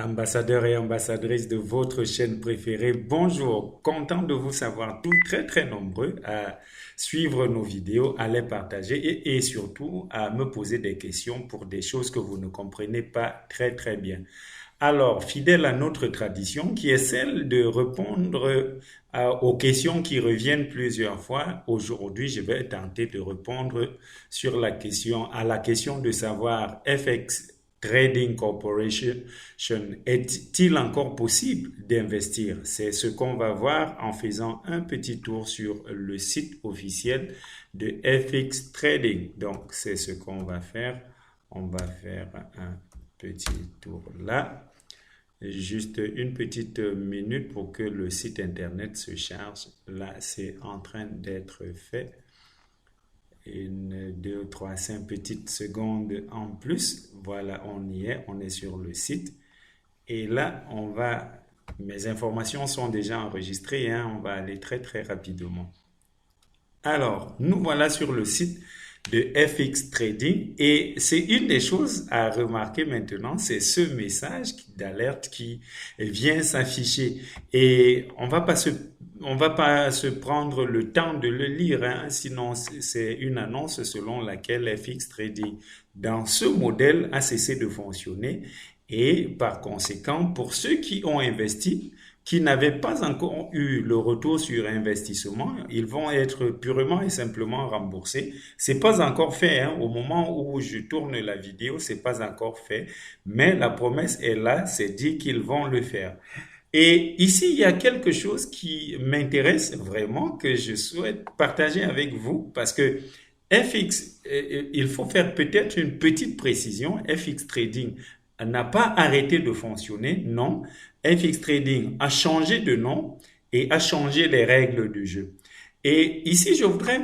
Ambassadeurs et ambassadrices de votre chaîne préférée, bonjour. Content de vous savoir tous très très nombreux à suivre nos vidéos, à les partager et surtout à me poser des questions pour des choses que vous ne comprenez pas très très bien. Alors, fidèle à notre tradition qui est celle de répondre aux questions qui reviennent plusieurs fois, aujourd'hui je vais tenter de répondre à la question de savoir FX Trading Corporation, est-il encore possible d'investir? C'est ce qu'on va voir en faisant un petit tour sur le site officiel de FX Trading. Donc, c'est ce qu'on va faire. On va faire un petit tour là. Juste une petite minute pour que le site internet se charge. Là, c'est en train d'être fait. Une, deux, trois, cinq petites secondes en plus. Voilà, on est sur le site. Et là, mes informations sont déjà enregistrées, hein, on va aller très très rapidement. Alors, nous voilà sur le site de FX Trading et c'est une des choses à remarquer maintenant, c'est ce message d'alerte qui vient s'afficher et on va pas se prendre le temps de le lire, hein, sinon c'est une annonce selon laquelle FX Trading dans ce modèle a cessé de fonctionner et par conséquent, pour ceux qui ont investi, qui n'avaient pas encore eu le retour sur investissement, ils vont être purement et simplement remboursés. C'est pas encore fait, hein. Au moment où je tourne la vidéo, c'est pas encore fait, mais la promesse est là, c'est dit qu'ils vont le faire. Et ici, il y a quelque chose qui m'intéresse vraiment, que je souhaite partager avec vous, parce que FX, il faut faire peut-être une petite précision. FX Trading n'a pas arrêté de fonctionner, non. FX Trading a changé de nom et a changé les règles du jeu. Et ici, je voudrais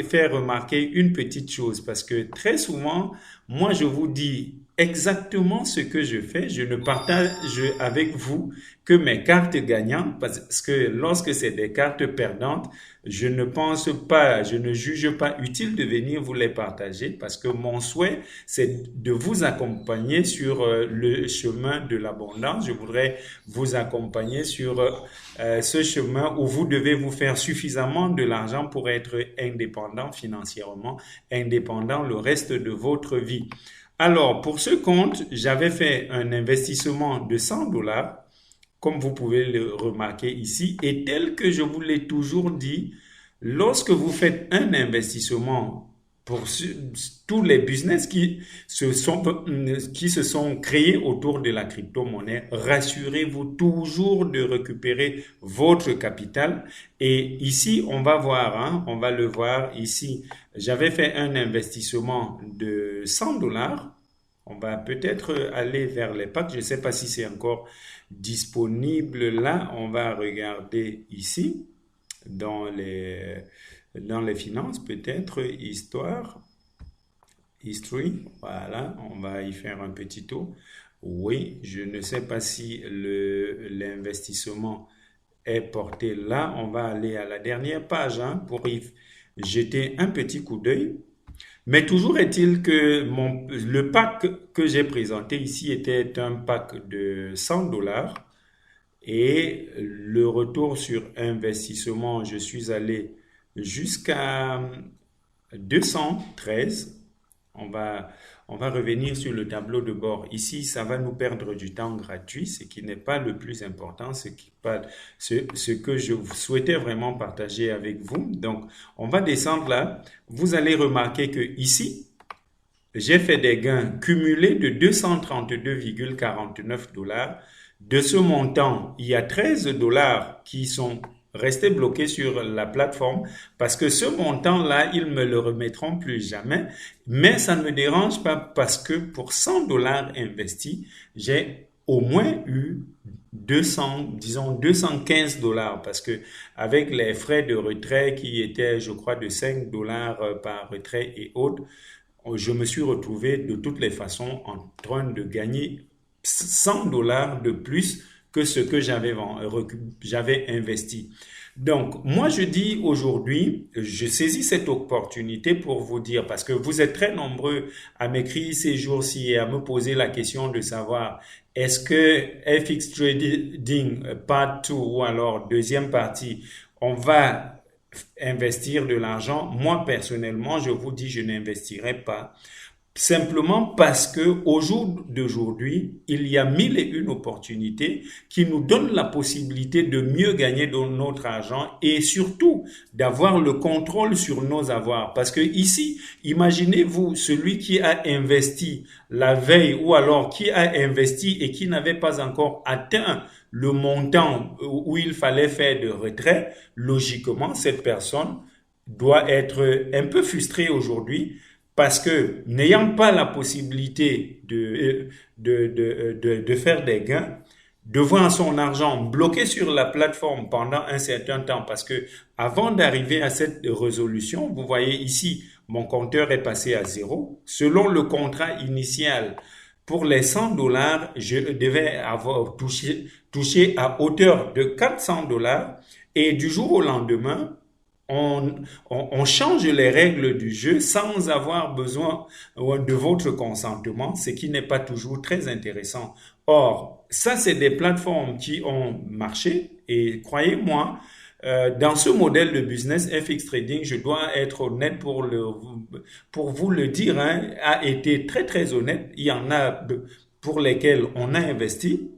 faire remarquer une petite chose parce que très souvent, moi, je vous dis exactement ce que je fais. Je ne partage avec vous que mes cartes gagnantes parce que lorsque c'est des cartes perdantes, je ne juge pas utile de venir vous les partager parce que mon souhait, c'est de vous accompagner sur le chemin de l'abondance. Je voudrais vous accompagner sur ce chemin où vous devez vous faire suffisamment de l'argent pour être indépendant financièrement, indépendant le reste de votre vie. Alors, pour ce compte, j'avais fait un investissement de 100 dollars, comme vous pouvez le remarquer ici, et tel que je vous l'ai toujours dit, lorsque vous faites un investissement pour tous les business qui se sont créés autour de la crypto-monnaie, rassurez-vous toujours de récupérer votre capital. Et ici, on va voir, hein, on va le voir ici. J'avais fait un investissement de 100 dollars. On va peut-être aller vers les packs. Je ne sais pas si c'est encore disponible là. On va regarder ici dans les finances, peut-être, history, voilà, on va y faire un petit tour. Oui, je ne sais pas si l'investissement est porté là. On va aller à la dernière page, hein, pour y jeter un petit coup d'œil. Mais toujours est-il que le pack que j'ai présenté ici était un pack de 100 dollars. Et le retour sur investissement, je suis allé jusqu'à 213. On va, on va revenir sur le tableau de bord. Ici, ça va nous perdre du temps gratuit, ce qui n'est pas le plus important, ce que je souhaitais vraiment partager avec vous. Donc, on va descendre là. Vous allez remarquer que ici, j'ai fait des gains cumulés de 232,49 dollars. De ce montant, il y a 13 dollars qui sont restés bloqués sur la plateforme parce que ce montant-là, ils me le remettront plus jamais. Mais ça ne me dérange pas parce que pour 100 dollars investis, j'ai au moins eu 200, disons 215 dollars parce que avec les frais de retrait qui étaient, je crois, de 5 dollars par retrait et autres, je me suis retrouvé de toutes les façons en train de gagner 100 dollars de plus que ce que j'avais investi. Donc, moi, je dis aujourd'hui, je saisis cette opportunité pour vous dire, parce que vous êtes très nombreux à m'écrire ces jours-ci et à me poser la question de savoir, est-ce que FX Trading Part 2 ou alors deuxième partie, on va investir de l'argent? Moi, personnellement, je vous dis, je n'investirai pas. Simplement parce que au jour d'aujourd'hui, il y a mille et une opportunités qui nous donnent la possibilité de mieux gagner de notre argent et surtout d'avoir le contrôle sur nos avoirs. Parce que ici, imaginez-vous celui qui a investi la veille ou alors qui a investi et qui n'avait pas encore atteint le montant où il fallait faire de retrait. Logiquement, cette personne doit être un peu frustrée aujourd'hui parce que n'ayant pas la possibilité de faire des gains, de voir son argent bloqué sur la plateforme pendant un certain temps, parce que avant d'arriver à cette résolution, vous voyez ici, mon compteur est passé à zéro. Selon le contrat initial, pour les 100 dollars, je devais avoir touché à hauteur de 400 dollars et du jour au lendemain, on change les règles du jeu sans avoir besoin de votre consentement, ce qui n'est pas toujours très intéressant. Or, ça, c'est des plateformes qui ont marché et croyez-moi, dans ce modèle de business, FX Trading, je dois être honnête pour vous le dire, hein, a été très très honnête. Il y en a pour lesquels on a investi,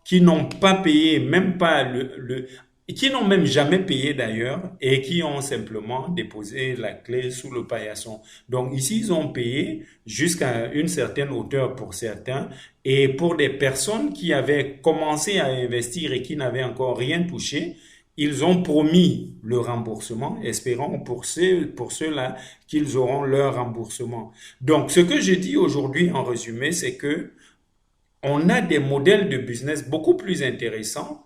qui n'ont pas payé, même pas qui n'ont même jamais payé d'ailleurs et qui ont simplement déposé la clé sous le paillasson. Donc ici, ils ont payé jusqu'à une certaine hauteur pour certains et pour des personnes qui avaient commencé à investir et qui n'avaient encore rien touché, ils ont promis le remboursement, espérant pour ceux-là qu'ils auront leur remboursement. Donc ce que je dis aujourd'hui en résumé, c'est que on a des modèles de business beaucoup plus intéressants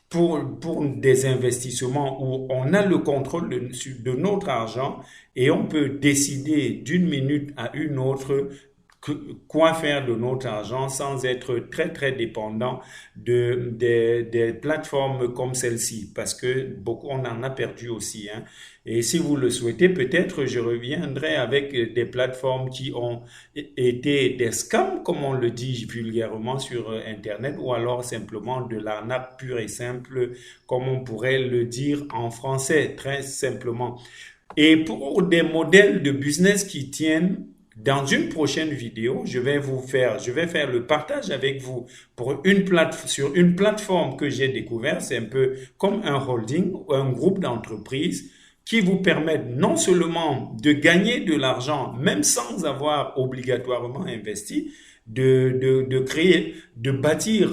pour des investissements où on a le contrôle de notre argent et on peut décider d'une minute à une autre quoi faire de notre argent sans être très très dépendant des plateformes comme celle-ci parce que beaucoup on en a perdu aussi, hein. Et si vous le souhaitez, peut-être je reviendrai avec des plateformes qui ont été des scams, comme on le dit vulgairement sur Internet, ou alors simplement de l'arnaque pure et simple, comme on pourrait le dire en français, très simplement. Et pour des modèles de business qui tiennent, dans une prochaine vidéo, je vais faire le partage avec vous sur une plateforme que j'ai découvert. C'est un peu comme un holding ou un groupe d'entreprises qui vous permettent non seulement de gagner de l'argent, même sans avoir obligatoirement investi, de créer, de bâtir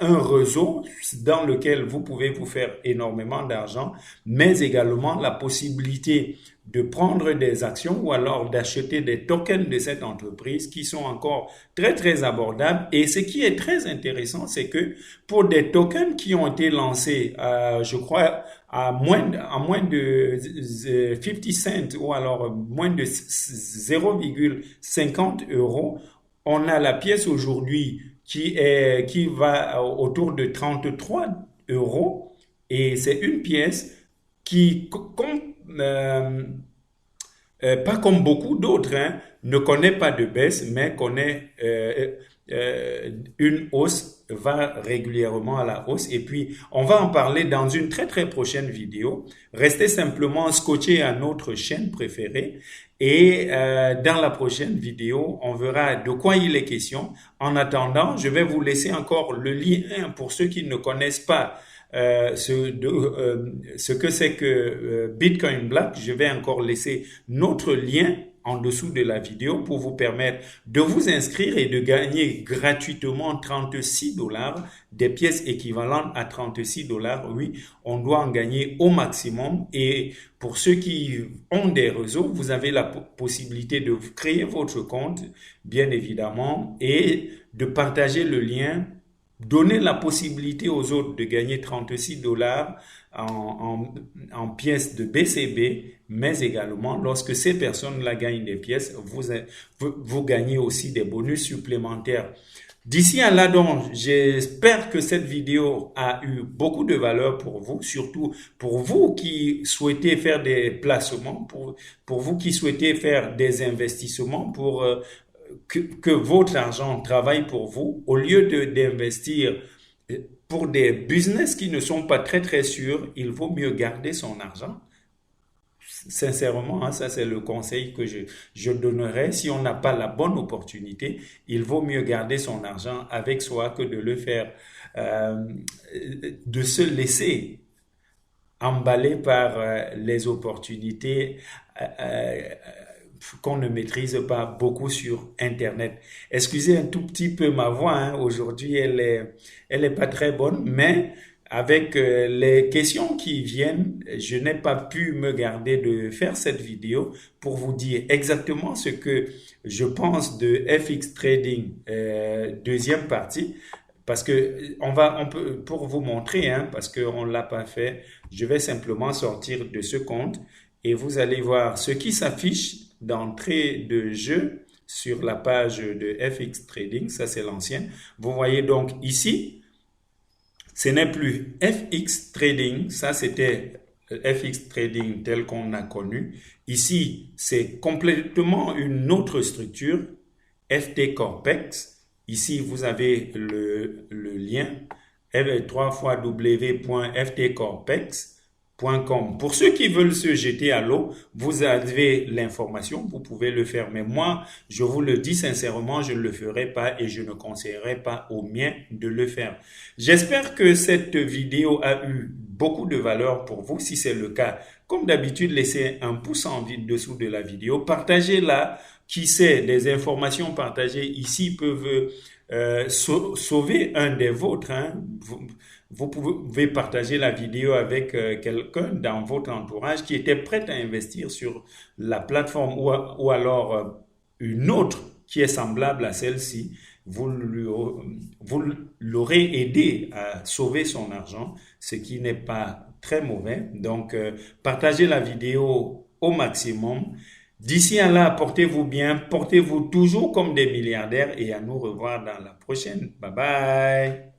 un réseau dans lequel vous pouvez vous faire énormément d'argent, mais également la possibilité de prendre des actions ou alors d'acheter des tokens de cette entreprise qui sont encore très très abordables. Et ce qui est très intéressant, c'est que pour des tokens qui ont été lancés, je crois, à moins de 50 cents ou alors moins de 0,50 euros, on a la pièce aujourd'hui qui va autour de 33 euros et c'est une pièce qui, pas comme beaucoup d'autres, hein, ne connaît pas de baisse, mais connaît une hausse, va régulièrement à la hausse. Et puis, on va en parler dans une très très prochaine vidéo. Restez simplement scotché à notre chaîne préférée. Et dans la prochaine vidéo, on verra de quoi il est question. En attendant, je vais vous laisser encore le lien pour ceux qui ne connaissent pas ce que c'est que Bitcoin Black. Je vais encore laisser notre lien en dessous de la vidéo pour vous permettre de vous inscrire et de gagner gratuitement 36 dollars, des pièces équivalentes à 36 dollars. Oui, on doit en gagner au maximum. Et pour ceux qui ont des réseaux, vous avez la possibilité de créer votre compte, bien évidemment, et de partager le lien. Donner la possibilité aux autres de gagner 36 dollars en pièces de BCB, mais également lorsque ces personnes-là gagnent des pièces, vous gagnez aussi des bonus supplémentaires. D'ici à là, donc, j'espère que cette vidéo a eu beaucoup de valeur pour vous, surtout pour vous qui souhaitez faire des placements, pour vous qui souhaitez faire des investissements, pour que votre argent travaille pour vous, au lieu d'investir pour des business qui ne sont pas très très sûrs, il vaut mieux garder son argent. Sincèrement, hein, ça c'est le conseil que je donnerais. Si on n'a pas la bonne opportunité, il vaut mieux garder son argent avec soi que de le faire, euh, de se laisser emballer par les opportunités euh, qu'on ne maîtrise pas beaucoup sur Internet. Excusez un tout petit peu ma voix, hein. Aujourd'hui elle est pas très bonne, mais avec les questions qui viennent, je n'ai pas pu me garder de faire cette vidéo pour vous dire exactement ce que je pense de FX Trading, deuxième partie. Parce que on peut, pour vous montrer, hein, parce qu'on ne l'a pas fait, je vais simplement sortir de ce compte et vous allez voir ce qui s'affiche d'entrée de jeu sur la page de FX Trading. Ça, c'est l'ancien. Vous voyez donc ici, ce n'est plus FX Trading. Ça, c'était FX Trading tel qu'on a connu. Ici, c'est complètement une autre structure, FT Corpex. Ici, vous avez le lien 3 fois w.ftcorpex.com. Pour ceux qui veulent se jeter à l'eau, vous avez l'information, vous pouvez le faire. Mais moi, je vous le dis sincèrement, je ne le ferai pas et je ne conseillerais pas aux miens de le faire. J'espère que cette vidéo a eu beaucoup de valeur pour vous. Si c'est le cas, comme d'habitude, laissez un pouce en dessous de la vidéo. Partagez-la. Qui sait, des informations partagées ici peuvent sauver un des vôtres. Hein. Vous pouvez partager la vidéo avec quelqu'un dans votre entourage qui était prêt à investir sur la plateforme ou alors une autre qui est semblable à celle-ci. Vous l'aurez aidé à sauver son argent, ce qui n'est pas très mauvais. Donc, partagez la vidéo au maximum. D'ici à là, portez-vous bien, portez-vous toujours comme des milliardaires et à nous revoir dans la prochaine. Bye bye.